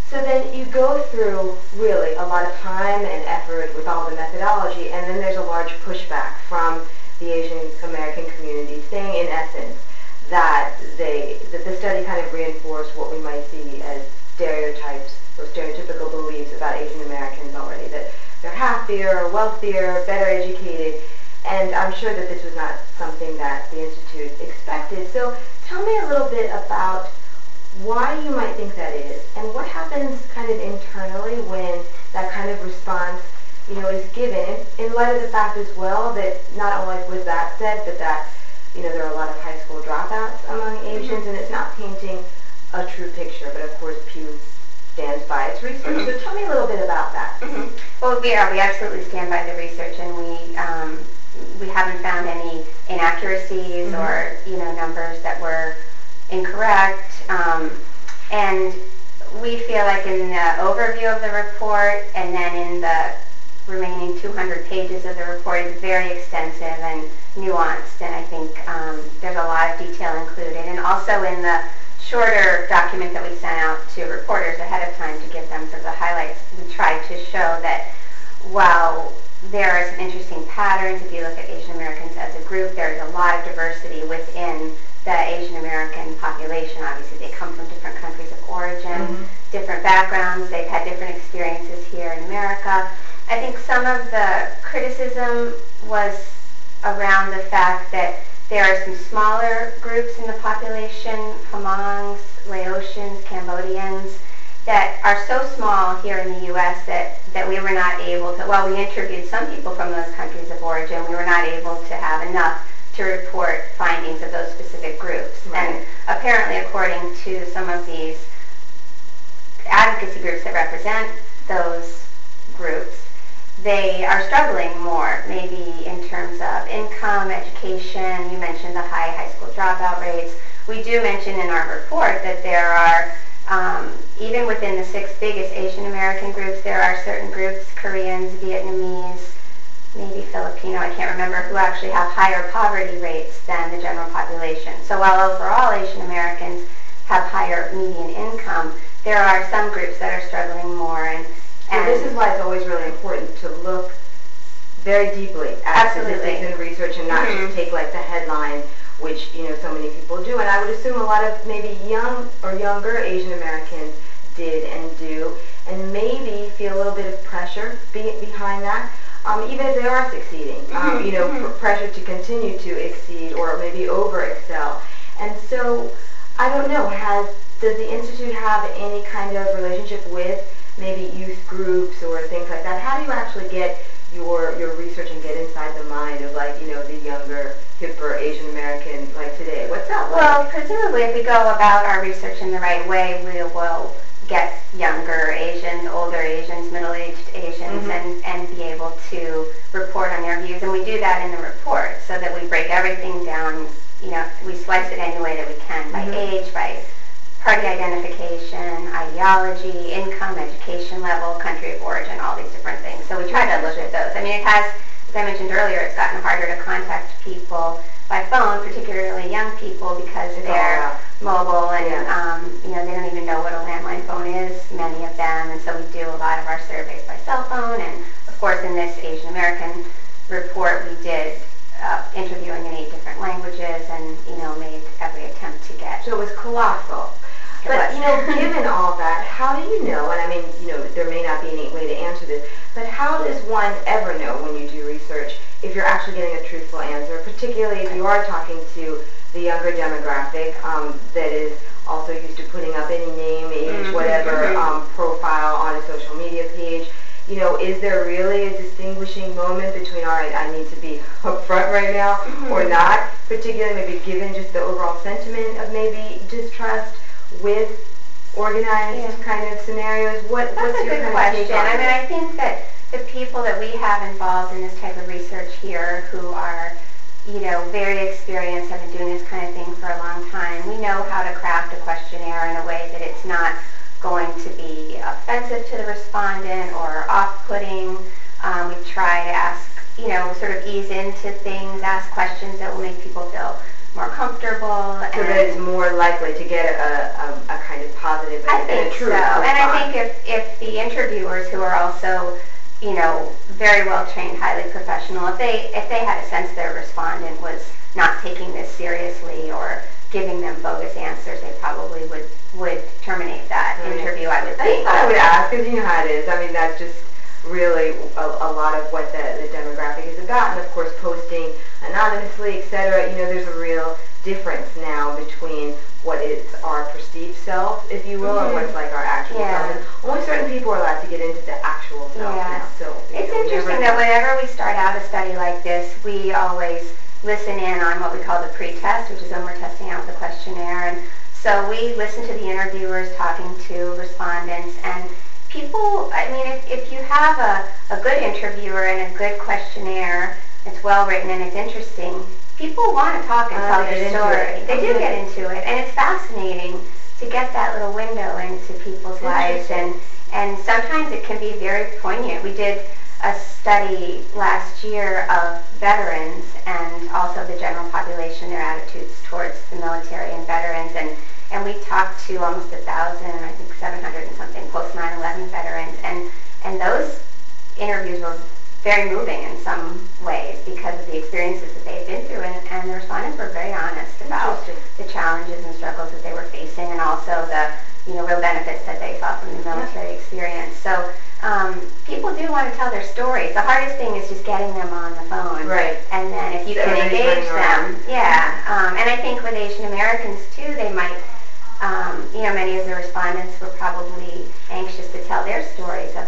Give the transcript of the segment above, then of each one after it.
So then you go through really a lot of time and effort with all the methodology, and then there's a large pushback from the Asian American community saying, in essence, that the study kind of reinforced what we might see as stereotypes or stereotypical beliefs about Asian Americans already, that they're happier, wealthier, better educated, and I'm sure that this was not something that the Institute expected. So tell me a little bit about why you might think that is, and what happens kind of internally when that kind of response, is given, in light of the fact as well that not only was that said, but that, there are a lot of high school dropouts among Asians, and it's not painting a true picture, but of course Pew stands by its research. So tell me a little bit about that. Well, we absolutely stand by the research, and we haven't found any inaccuracies or, numbers that were incorrect. And we feel like in the overview of the report and then in the remaining 200 pages of the report is very extensive and nuanced, and I think there's a lot of detail included. And also in the shorter document that we sent out to reporters ahead of time to give them sort of the highlights, we tried to show that while there are some interesting patterns, if you look at Asian Americans as a group, there's a lot of diversity within the Asian American population. Obviously, they come from different countries of origin, different backgrounds, they've had different experiences here in America. I think some of the criticism was around the fact that there are some smaller groups in the population, Hmongs, Laotians, Cambodians, that are so small here in the U.S. that we were not able to, while we interviewed some people from those countries of origin, we were not able to have enough to report findings of those specific groups. Right. And apparently, according to some of these advocacy groups that represent those groups, they are struggling more, maybe in terms of income, education. You mentioned the high school dropout rates. We do mention in our report that there are, even within the 6 biggest Asian American groups, there are certain groups, Koreans, Vietnamese, maybe Filipino, I can't remember, who actually have higher poverty rates than the general population. So while overall Asian Americans have higher median income, there are some groups that are struggling more. And this is why it's always really important to look very deeply at statistics and research and not just take like the headline, which so many people do. And I would assume a lot of maybe young or younger Asian Americans did and do, and maybe feel a little bit of pressure behind that. Even if they are succeeding, pressure to continue to exceed or maybe over-excel. And so, I don't know, does the Institute have any kind of relationship with maybe youth groups or things like that? How do you actually get your research and get inside the mind of the younger, hipper Asian American like today? What's that like? Well, presumably if we go about our research in the right way, we will get younger Asians, older Asians, middle-aged Asians, and be able to report on their views. And we do that in the report so that we break everything down, we slice it any way that we can, by age, by party identification, ideology, income, education level, country of origin, all these different things. So we try to look at those. I mean, it has, as I mentioned earlier, it's gotten harder to contact people by phone, particularly young people, because they're mobile and they don't even know what a landline phone is, many of them, and so we do a lot of our surveys by cell phone. And of course, in this Asian American report, we did interviewing in 8 different languages, and made every attempt to get. So it was colossal. But given all that, how do you know? And I mean, there may not be any way to answer this, but how does one ever know when you do research if you're actually getting a truthful answer, particularly if you are talking to the younger demographic that is also used to putting up any name, age, whatever profile on a social media page? Is there really a distinguishing moment between, all right, I need to be upfront right now, or not, particularly maybe given just the overall sentiment of maybe distrust with organized kind of scenarios? What's your good question. I mean, I think that the people that we have involved in this type of research here who are, very experienced, have been doing this kind of thing for a long time, we know how to craft a questionnaire in a way that it's not going to be offensive to the respondent or off-putting. We try to ask, sort of ease into things, ask questions that will make people feel more comfortable. So that it's more likely to get a kind of positive and a true response. And I think if the interviewers, who are also, very well trained, highly professional, if they had a sense their respondent was not taking this seriously or giving them bogus answers, they probably would terminate that interview, I would think. I would ask, because you know how it is. I mean, that's just really a lot of what the demographic is about, and of course posting anonymously, etc. There's a real difference now between what is our perceived self, if you will, and what's like our actual self. And only certain people are allowed to get into the actual self now. So it's interesting that whenever we start out a study like this, we always listen in on what we call the pre-test, which is when we're testing out the questionnaire. And so we listen to the interviewers talking to respondents, and people, I mean, if you have a good interviewer and a good questionnaire, it's well written and it's interesting, people want to talk and tell their story. They do get into it, and it's fascinating to get that little window into people's lives, and sometimes it can be very poignant. We did a study last year of veterans and also the general population, their attitudes towards the military and veterans, and we talked to almost 1,000, I think 700 and something, post 9/11 veterans, and those interviews were very moving in some ways because of the experiences that they had been through, and the respondents were very honest about the challenges and struggles that they were facing, and also the real benefits that they saw from the military experience. So people do want to tell their stories. The hardest thing is just getting them on the phone. Right. And then if you can engage them. And I think with Asian Americans too, they might, many of the respondents were probably anxious to tell their stories of,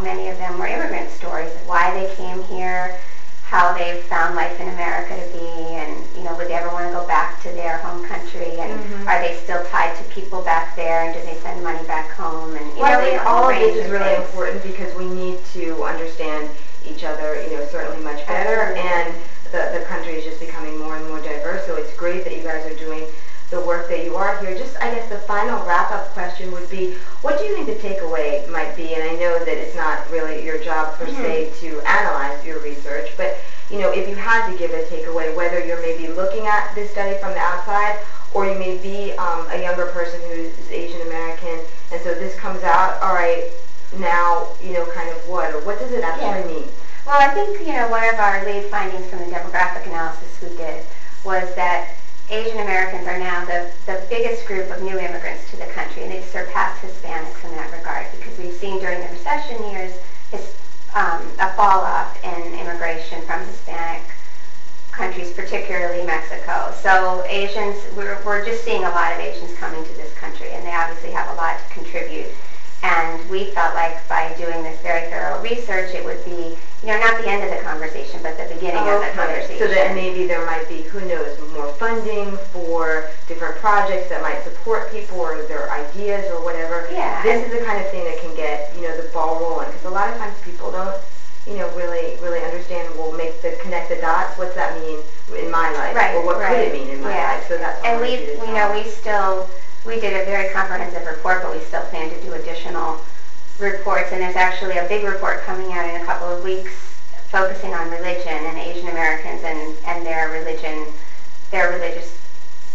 many of them were immigrant stories of why they came here, how they found life in America to be, and, would they ever want to go back to their home country, and are they still tied to people back there, and do they send money back home, and, I think all of this is really important because we need to understand each other, certainly much better, and the country is just becoming more and more diverse, so it's great that you guys are doing the work that you are here. Just, I guess, the final wrap-up question would be, what do you think the takeaway might be? And I know that it's not really your job per se to analyze your research, but if you had to give a takeaway, whether you're maybe looking at this study from the outside, or you may be a younger person who is Asian American, and so this comes out, all right, now, kind of what, or what does it actually mean? Well, I think, one of our lead findings from the demographic analysis we did was that Asian Americans are now the biggest group of new immigrants to the country, and they've surpassed Hispanics in that regard, because we've seen during the recession years a fall-off in immigration from Hispanic countries, particularly Mexico. So Asians, we're just seeing a lot of Asians coming to this country, and they obviously have a lot to contribute. And we felt like by doing this very thorough research, it would be, not the end of the conversation, but the beginning of the conversation. So that maybe there might be, who knows, more funding for different projects that might support people or their ideas or whatever. Yeah. This is the kind of thing that can get, the ball rolling. Because a lot of times people don't, really understand, connect the dots. What's that mean in my life? Right. Or what could it mean in my life? So that's what we did a very comprehensive report, but we still plan to do additional reports, and there's actually a big report coming out in a couple of weeks focusing on religion and Asian Americans and their religion, their religious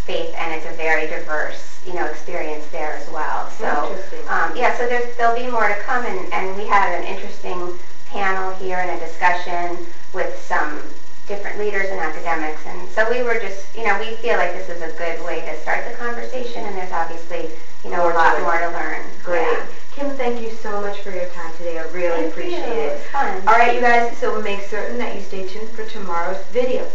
faith, and it's a very diverse, experience there as well. So, so there'll be more to come, and we had an interesting panel here and a discussion with some different leaders and academics, and so we were just, we feel like this is a good way to start the conversation, and there's obviously, a lot more to learn. Great. Yeah. Kim, thank you so much for your time today. I really appreciate it. It was fun. All right, you guys, so make certain that you stay tuned for tomorrow's video.